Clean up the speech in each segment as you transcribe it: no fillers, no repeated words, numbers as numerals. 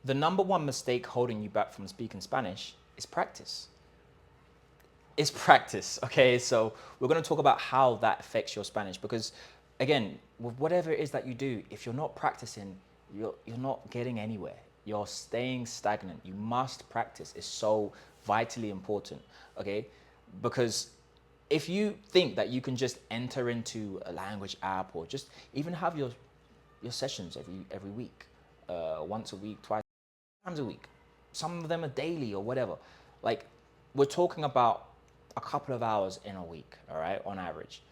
The number one mistake holding you back from speaking Spanish is practice. It's practice, okay? So we're going to talk about how that affects your Spanish because, again, with whatever it is that you do, if you're not practicing, you're not getting anywhere. You're staying stagnant. You must practice. It's so vitally important, okay? Because if you think that you can just enter into a language app or just even have your sessions every week, once a week, twice times a week. Some of them are daily or whatever. Like, we're talking about a couple of hours in a week, all right, on average.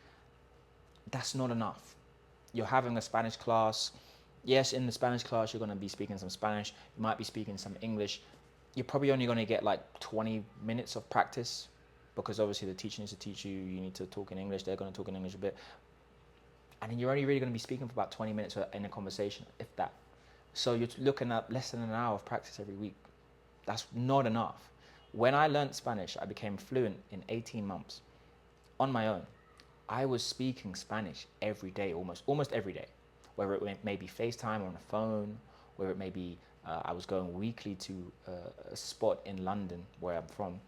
That's not enough. You're having a Spanish class. Yes, in the Spanish class, you're going to be speaking some Spanish. You might be speaking some English. You're probably only going to get like 20 minutes of practice because obviously the teacher needs to teach you. You need to talk in English. They're going to talk in English a bit. And then you're only really going to be speaking for about 20 minutes in a conversation, if that. So you're looking at less than an hour of practice every week. That's not enough. When I learned Spanish, I became fluent in 18 months on my own. I was speaking Spanish every day, almost every day, whether it may be FaceTime or on a phone, whether it may be I was going weekly to a spot in London where I'm from.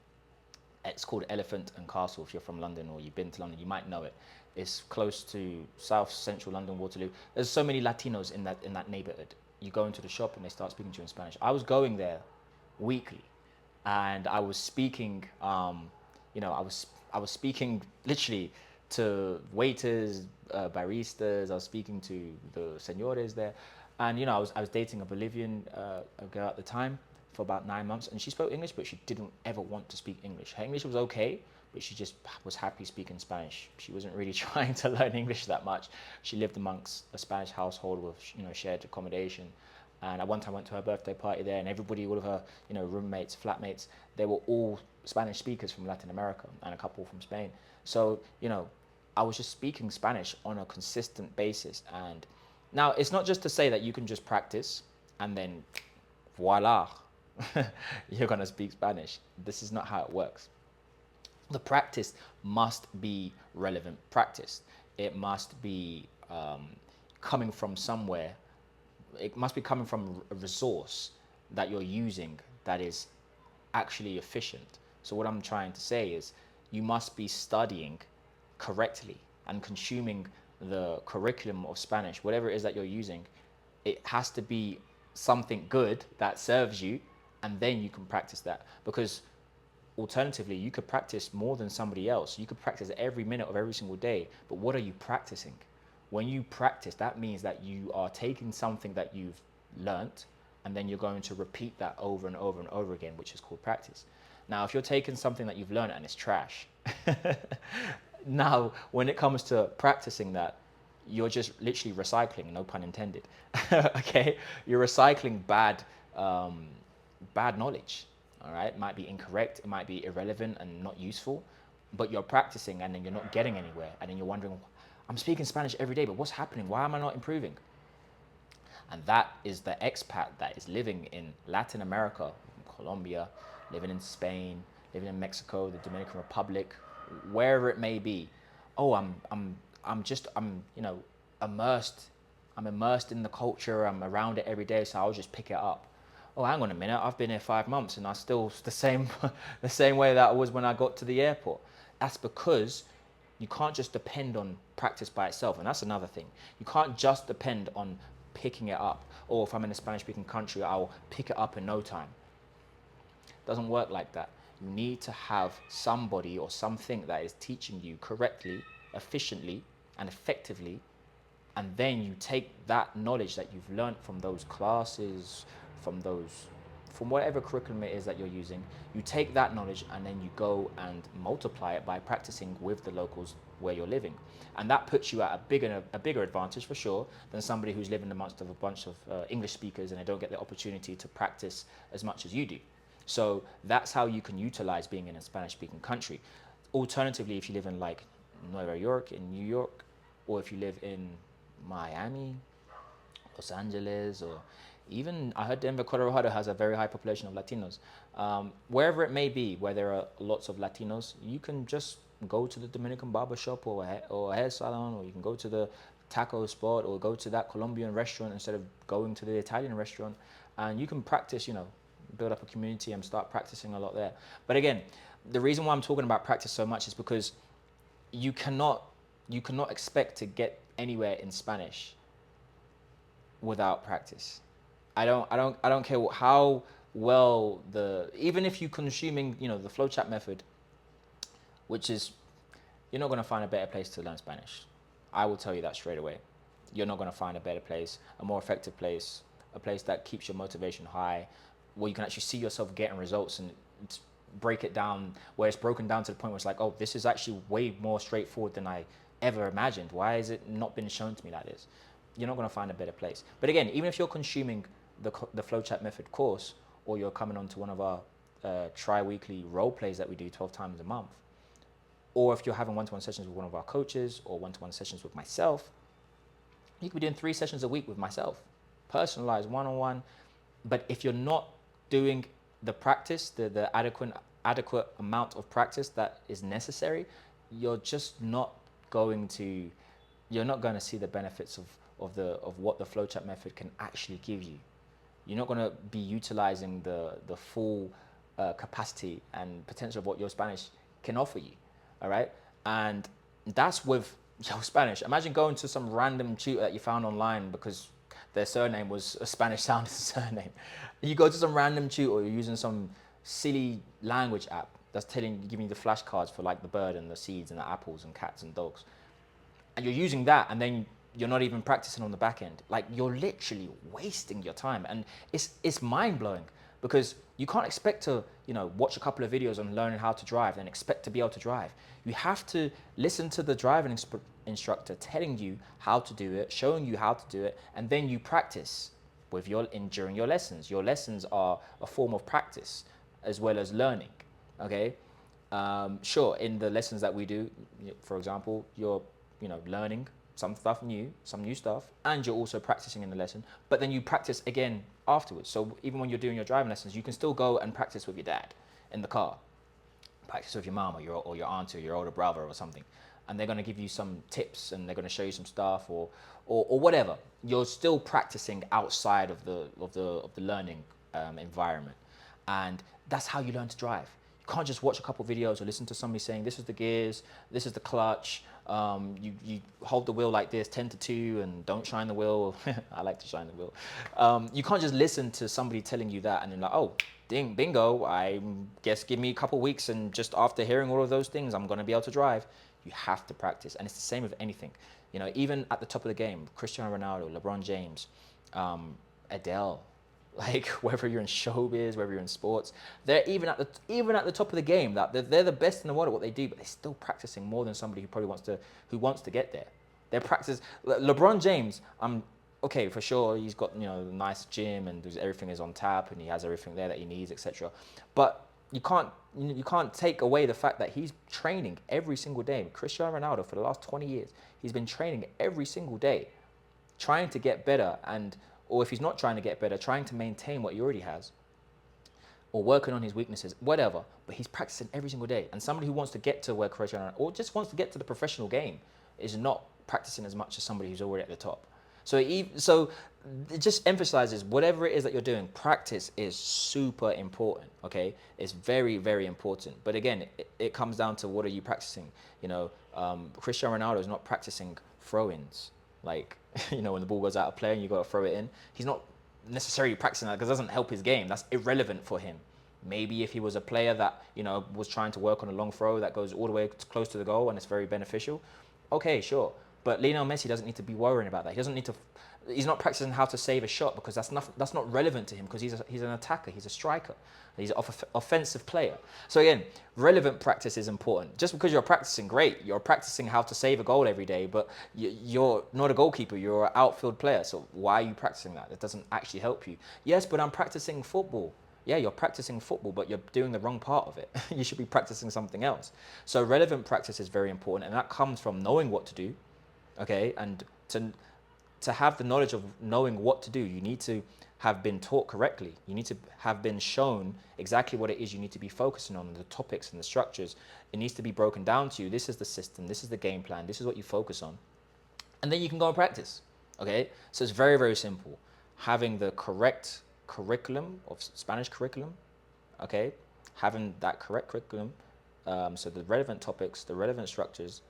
It's called Elephant and Castle. If you're from London or you've been to London, you might know it. It's close to South Central London, Waterloo. There's so many Latinos in that neighborhood. You go into the shop and they start speaking to you in Spanish. I was going there weekly, and I was speaking. I was speaking literally to waiters, baristas. I was speaking to the senores there, and I was dating a Bolivian a girl at the time for about 9 months, and she spoke English, but she didn't ever want to speak English. Her English was okay, but she just was happy speaking Spanish. She wasn't really trying to learn English that much. She lived amongst a Spanish household with shared accommodation. And at one time I went to her birthday party there, and everybody, all of her roommates, flatmates, they were all Spanish speakers from Latin America and a couple from Spain. So I was just speaking Spanish on a consistent basis. And now it's not just to say that you can just practice and then voila, you're gonna speak Spanish. This is not how it works. The practice must be relevant practice. It must be coming from somewhere. It must be coming from a resource that you're using that is actually efficient. So what I'm trying to say is you must be studying correctly and consuming the curriculum of Spanish, whatever it is that you're using. It has to be something good that serves you, and then you can practice that. Because alternatively, you could practice more than somebody else. You could practice every minute of every single day, but what are you practicing? When you practice, that means that you are taking something that you've learnt, and then you're going to repeat that over and over and over again, which is called practice. Now, if you're taking something that you've learned and it's trash, now when it comes to practicing that, you're just literally recycling, no pun intended. Okay, you're recycling bad knowledge. All right, it might be incorrect, it might be irrelevant and not useful, but you're practicing and then you're not getting anywhere, and then you're wondering, I'm speaking Spanish every day, but what's happening? Why am I not improving? And that is the expat that is living in Latin America, Colombia, living in Spain, living in Mexico, the Dominican Republic, wherever it may be. Oh, I'm immersed. I'm immersed in the culture. I'm around it every day, so I'll just pick it up. Oh, hang on a minute. I've been here 5 months and I'm still the same, the same way that I was when I got to the airport. That's because you can't just depend on practice by itself, and that's another thing. You can't just depend on picking it up. Or if I'm in a Spanish-speaking country, I'll pick it up in no time. It doesn't work like that. You need to have somebody or something that is teaching you correctly, efficiently, and effectively, and then you take that knowledge that you've learned from those classes, from whatever curriculum it is that you're using, you take that knowledge and then you go and multiply it by practicing with the locals where you're living. And that puts you at a bigger advantage for sure than somebody who's living amongst a bunch of English speakers and they don't get the opportunity to practice as much as you do. So that's how you can utilize being in a Spanish-speaking country. Alternatively, if you live in like Nueva York, in New York, or if you live in Miami, Los Angeles, or even I heard Denver, Colorado has a very high population of Latinos. Wherever it may be, where there are lots of Latinos, you can just go to the Dominican barber shop or a hair salon, or you can go to the taco spot or go to that Colombian restaurant instead of going to the Italian restaurant. and you can practice, build up a community and start practicing a lot there. But again, the reason why I'm talking about practice so much is because you cannot expect to get anywhere in Spanish without practice. I don't care how well even if you're consuming, the flowchart method, which is, you're not going to find a better place to learn Spanish. I will tell you that straight away. You're not going to find a better place, a more effective place, a place that keeps your motivation high, where you can actually see yourself getting results and break it down, where it's broken down to the point where it's like, oh, this is actually way more straightforward than I ever imagined. Why has it not been shown to me like this? You're not going to find a better place. But again, even if you're consuming the flowchart method course, or you're coming onto one of our tri-weekly role plays that we do 12 times a month, or if you're having one-to-one sessions with one of our coaches or one-to-one sessions with myself, you could be doing 3 sessions a week with myself, personalized, one-on-one. But if you're not doing the practice, the adequate amount of practice that is necessary, you're just not going to see the benefits of what the flowchart method can actually give you. You're not going to be utilizing the full capacity and potential of what your Spanish can offer you. All right, and that's with your Spanish. Imagine going to some random tutor that you found online because their surname was a Spanish sounding surname. You go to some random tutor, or you're using some silly language app that's giving you the flashcards for like the bird and the seeds and the apples and cats and dogs, and you're using that, and then you're not even practicing on the back end. Like, you're literally wasting your time, and it's mind blowing, because you can't expect to, watch a couple of videos on learning how to drive and expect to be able to drive. You have to listen to the driving instructor telling you how to do it, showing you how to do it, and then you practice during your lessons. Your lessons are a form of practice as well as learning. Okay, sure. In the lessons that we do, for example, you're learning some new stuff, and you're also practicing in the lesson, but then you practice again afterwards. So even when you're doing your driving lessons, you can still go and practice with your dad in the car, practice with your mom or your aunt or your older brother or something, and they're going to give you some tips and they're going to show you some stuff or whatever. You're still practicing outside of the learning environment, and that's how you learn to drive. You can't just watch a couple of videos or listen to somebody saying this is the gears, this is the clutch. You hold the wheel like this, 10 to 2, and don't shine the wheel. I like to shine the wheel. You can't just listen to somebody telling you that and then like, oh, bingo, I guess give me a couple weeks, and just after hearing all of those things, I'm going to be able to drive. You have to practice, and it's the same with anything. Even at the top of the game, Cristiano Ronaldo, LeBron James, Adele, like whether you're in showbiz, whether you're in sports, they're even at the top of the game. That they're the best in the world at what they do, but they're still practicing more than somebody who probably wants to get there. They're practice. LeBron James, okay, for sure, he's got a nice gym and everything is on tap and he has everything there that he needs, etc. But you can't take away the fact that he's training every single day. Cristiano Ronaldo, for the last 20 years, he's been training every single day, trying to get better, or if he's not trying to get better, trying to maintain what he already has, or working on his weaknesses, whatever. But he's practicing every single day. And somebody who wants to get to where Cristiano, or just wants to get to the professional game, is not practicing as much as somebody who's already at the top. So it just emphasizes whatever it is that you're doing, practice is super important, okay? It's very, very important. But again, it comes down to what are you practicing? Cristiano Ronaldo is not practicing throw-ins. Like, when the ball goes out of play and you got to throw it in. He's not necessarily practicing that because it doesn't help his game. That's irrelevant for him. Maybe if he was a player that, was trying to work on a long throw that goes all the way close to the goal and it's very beneficial, okay, sure. But Lionel Messi doesn't need to be worrying about that. He's not practicing how to save a shot because that's not relevant to him, because he's an attacker, he's a striker, he's an offensive player. So again, relevant practice is important. Just because you're practicing, great, you're practicing how to save a goal every day, but you're not a goalkeeper, you're an outfield player. So why are you practicing that? That doesn't actually help you. Yes, but I'm practicing football. Yeah, you're practicing football, but you're doing the wrong part of it. You should be practicing something else. So relevant practice is very important, and that comes from knowing what to do. Okay, and to have the knowledge of knowing what to do, you need to have been taught correctly. You need to have been shown exactly what it is you need to be focusing on, the topics and the structures. It needs to be broken down to you. This is the system, this is the game plan, this is what you focus on. And then you can go and practice. Okay, so it's very, very simple. Having the correct curriculum of Spanish curriculum, okay, having that correct curriculum, so the relevant topics, the relevant structures,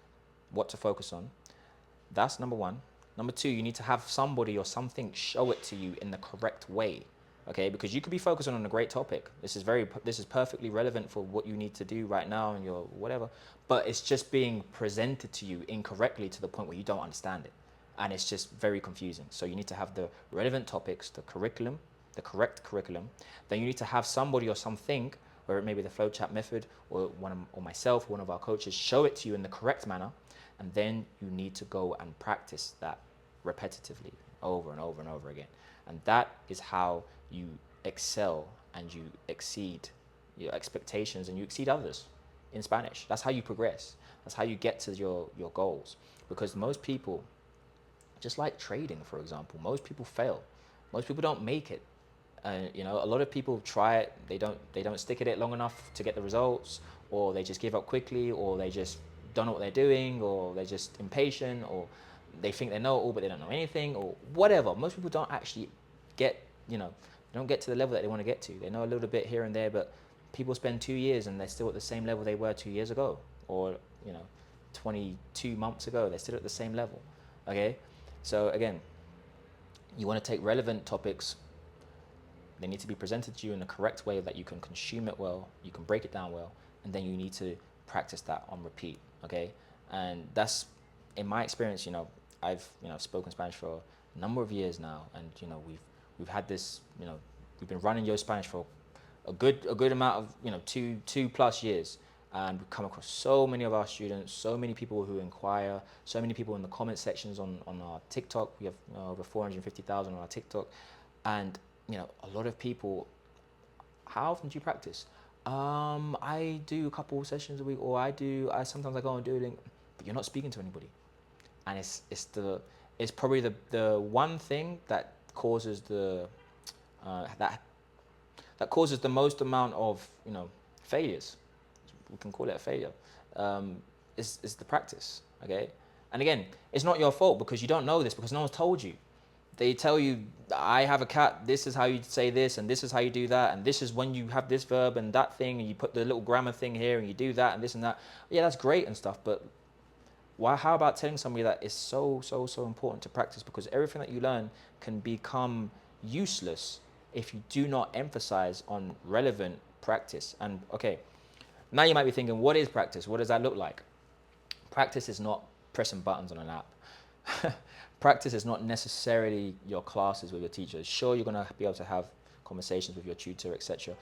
what to focus on. That's number one. Number two, you need to have somebody or something show it to you in the correct way, okay? Because you could be focusing on a great topic. This is perfectly relevant for what you need to do right now and your whatever, but it's just being presented to you incorrectly to the point where you don't understand it, and it's just very confusing. So you need to have the relevant topics, the curriculum, the correct curriculum. Then you need to have somebody or something, or it may be the flowchart method, or or myself, one of our coaches, show it to you in the correct manner, and then you need to go and practice that repetitively over and over and over again. And that is how you excel and you exceed your expectations and you exceed others in Spanish. That's how you progress. That's how you get to your goals. Because most people, just like trading, for example, most people fail. Most people don't make it. You know, a lot of people try it, they don't stick at it long enough to get the results, or they just give up quickly, or they just don't know what they're doing, or they're just impatient, or they think they know it all but they don't know anything, or whatever. Most people don't actually get, don't get to the level that they want to get to. They know a little bit here and there, but people spend 2 years and they're still at the same level they were 2 years ago, or 22 months ago. They're still at the same level. Okay, so again, you want to take relevant topics. They need to be presented to you in the correct way that you can consume it well, you can break it down well, and then you need to practice that on repeat, okay? And that's, in my experience, I've spoken Spanish for a number of years now, and we've had this, we've been running Yo Spanish for a good amount of 2+ years, and we've come across so many of our students, so many people who inquire, so many people in the comment sections on our TikTok. We have over 450,000 on our TikTok, and a lot of people, how often do you practice? I do a couple of sessions a week, or sometimes I go and do it, but you're not speaking to anybody. And it's probably the one thing that causes that causes the most amount of, failures. We can call it a failure. Is the practice, okay? And again, it's not your fault because you don't know this, because no one's told you. They tell you, I have a cat, this is how you say this, and this is how you do that, and this is when you have this verb and that thing, and you put the little grammar thing here, and you do that, and this and that. Yeah, that's great and stuff, but how about telling somebody that it's so important to practice, because everything that you learn can become useless if you do not emphasize on relevant practice. And okay, now you might be thinking, what is practice? What does that look like? Practice is not pressing buttons on an app. Practice is not necessarily your classes with your teachers. Sure, you're going to be able to have conversations with your tutor, etc.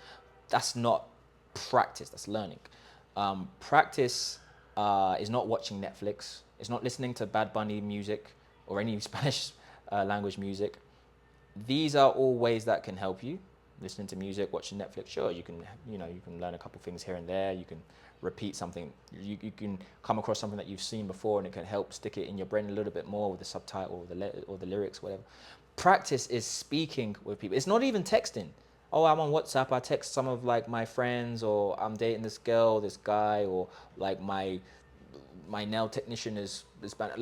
That's not practice, that's learning. Practice is not watching Netflix. It's not listening to Bad Bunny music or any Spanish language music. These are all ways that can help you. Listening to music, watching Netflix, sure, you can learn a couple things here and there. You can repeat something. You can come across something that you've seen before, and it can help stick it in your brain a little bit more with the subtitle or the lyrics, whatever. Practice is speaking with people. It's not even texting. Oh, I'm on WhatsApp. I text some of my friends, or I'm dating this girl, this guy, or my nail technician is bad.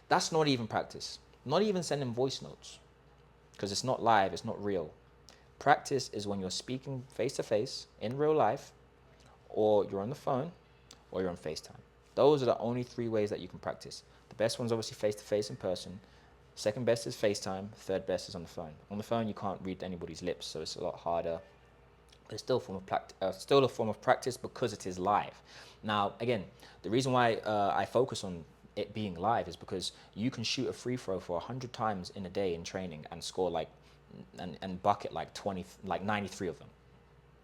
That's not even practice. Not even sending voice notes, because it's not live. It's not real. Practice is when you're speaking face to face in real life, or you're on the phone, or you're on FaceTime. Those are the only 3 ways that you can practice. The best one's obviously face to face in person. Second best is FaceTime. Third best is on the phone. On the phone, you can't read anybody's lips, so it's a lot harder. But it's still a form of practice because it is live. Now, again, the reason why I focus on it being live is because you can shoot a free throw for 100 times in a day in training and score and bucket 93 of them.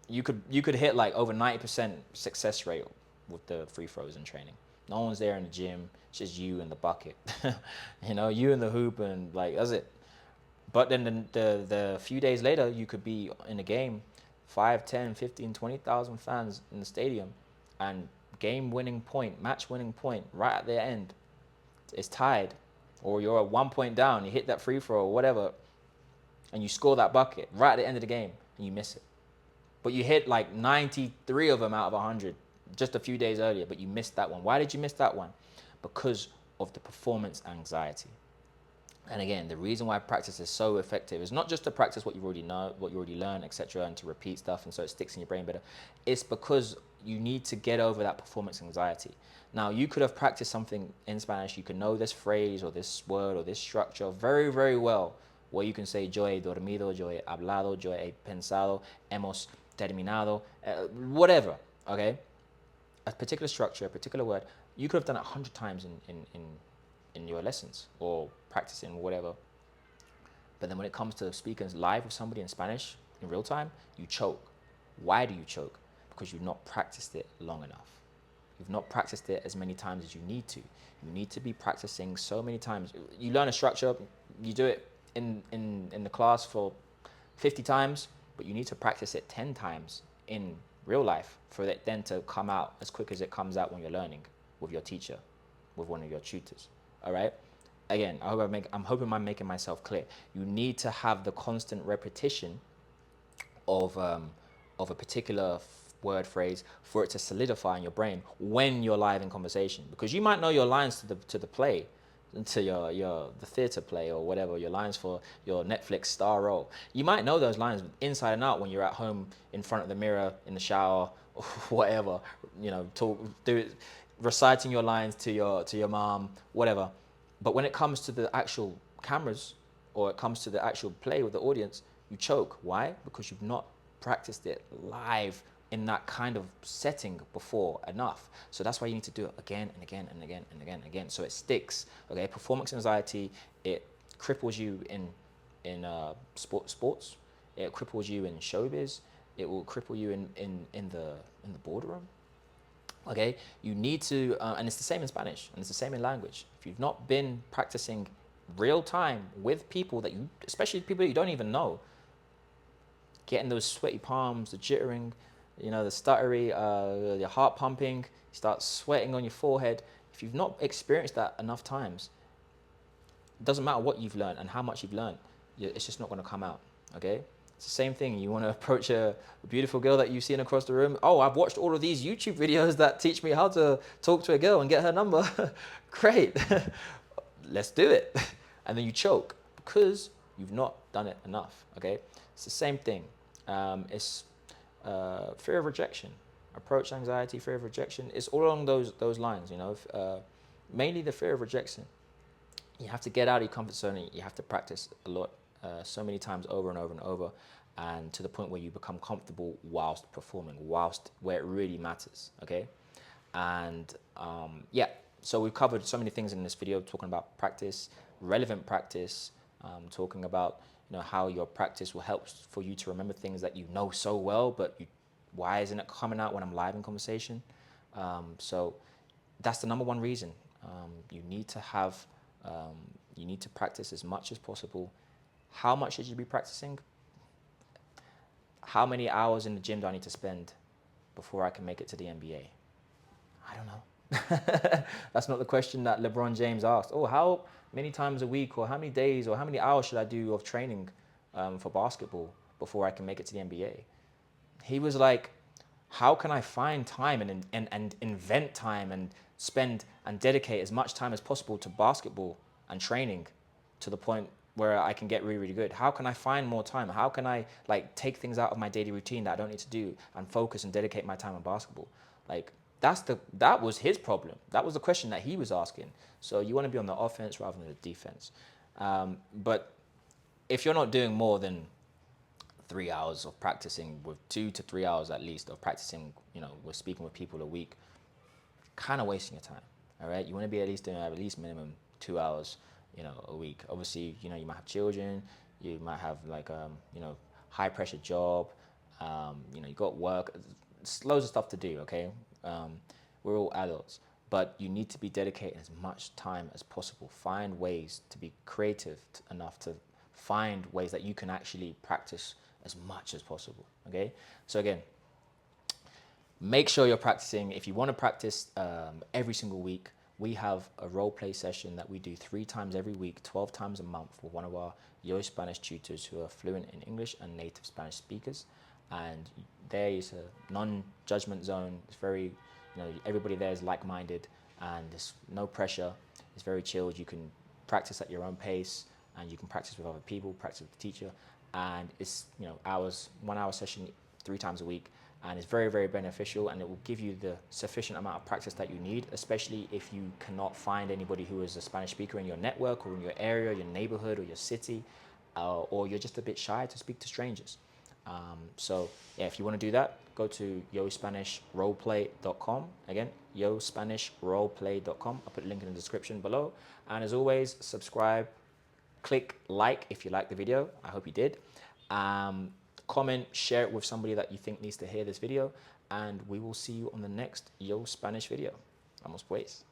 You could hit over 90% success rate with the free throws in training. No one's there in the gym. It's just you and the bucket. You and the hoop, and that's it. But then the few days later, you could be in a game, 5, 10, 15, 20,000 fans in the stadium, and game-winning point, match-winning point right at the end, it's tied, or you're at 1 point down, you hit that free throw or whatever, and you score that bucket right at the end of the game, and you miss it. But you hit 93 of them out of 100 just a few days earlier, but you missed that one. Why did you miss that one? Because of the performance anxiety. And again, the reason why practice is so effective is not just to practice what you already know, what you already learned, etc., and to repeat stuff, and so it sticks in your brain better. It's because you need to get over that performance anxiety. Now, you could have practiced something in Spanish. You can know this phrase or this word or this structure very, very well, where you can say yo he dormido, yo he hablado, yo he pensado, hemos terminado, whatever. Okay, a particular structure, a particular word. You could have done it 100 times in your lessons or practicing whatever. But then when it comes to speaking live with somebody in Spanish in real time, you choke. Why do you choke? Because you've not practiced it long enough. You've not practiced it as many times as you need to. You need to be practicing so many times. You learn a structure, you do it in the class for 50 times, but you need to practice it 10 times in real life for it then to come out as quick as it comes out when you're learning with your teacher, with one of your tutors. All right? Again, I'm hoping I'm making myself clear. You need to have the constant repetition of a particular word phrase for it to solidify in your brain when you're live in conversation, because you might know your lines to the play, to your the theater play or whatever, your lines for your Netflix star role. You might know those lines inside and out when you're at home in front of the mirror in the shower or whatever, reciting your lines to your mom, whatever. But when it comes to the actual cameras or it comes to the actual play with the audience, you choke. Why? Because you've not practiced it live in that kind of setting before enough. So that's why you need to do it again and again and again and again and again, so it sticks. Okay, performance anxiety, it cripples you in sports. It cripples you in showbiz. It will cripple you in the boardroom. Okay, you need to, and it's the same in Spanish, and it's the same in language. If you've not been practicing real time with people that you, especially people that you don't even know, getting those sweaty palms, the jittering, the stuttery, your heart pumping, you start sweating on your forehead. If you've not experienced that enough times, it doesn't matter what you've learned and how much you've learned, it's just not going to come out. Okay. It's the same thing. You want to approach a beautiful girl that you've seen across the room. Oh, I've watched all of these YouTube videos that teach me how to talk to a girl and get her number. Great. Let's do it. And then you choke because you've not done it enough. Okay. It's the same thing. It's fear of rejection, approach anxiety, fear of rejection. It's all along those lines. Mainly the fear of rejection. You have to get out of your comfort zone. You have to practice a lot. So many times over and over and over, and to the point where you become comfortable whilst performing, whilst where it really matters. Okay, and so we've covered so many things in this video, talking about practice, relevant practice, talking about how your practice will help for you to remember things that you know so well, but why isn't it coming out when I'm live in conversation? So that's the number one reason. You need to practice as much as possible. How much should you be practicing? How many hours in the gym do I need to spend before I can make it to the NBA? I don't know. That's not the question that LeBron James asked. Oh, how many times a week or how many days or how many hours should I do of training for basketball before I can make it to the NBA? He was like, how can I find time and invent time and spend and dedicate as much time as possible to basketball and training to the point where I can get really, really good? How can I find more time? How can I take things out of my daily routine that I don't need to do and focus and dedicate my time on basketball? That was his problem. That was the question that he was asking. So you want to be on the offense rather than the defense. But if you're not doing more than 3 hours of practicing, with 2 to 3 hours at least of practicing, we're speaking with people a week, kind of wasting your time. All right, you want to be at least doing at least minimum 2 hours, a week. Obviously, you might have children, you might have high pressure job, you got work, loads of stuff to do. Okay, we're all adults, but you need to be dedicating as much time as possible. Find ways to be creative enough to find ways that you can actually practice as much as possible. Okay, so again, make sure you're practicing. If you want to practice every single week, we have a role play session that we do 3 times every week, 12 times a month, with one of our Yo Spanish tutors who are fluent in English and native Spanish speakers. And there is a non-judgment zone. It's very, everybody there is like-minded, and there's no pressure. It's very chilled. You can practice at your own pace. and you can practice with other people, practice with the teacher, and it's, you know, hours, 1 hour session 3 times a week, and it's very, very beneficial, and it will give you the sufficient amount of practice that you need, especially if you cannot find anybody who is a Spanish speaker in your network or in your area, your neighborhood or your city, or you're just a bit shy to speak to strangers. So yeah, if you want to do that, go to yospanishroleplay.com. Again, yospanishroleplay.com. I'll put a link in the description below. And as always, subscribe, click like if you like the video. I hope you did. Comment, share it with somebody that you think needs to hear this video. And we will see you on the next Yo Spanish video. Vamos pues.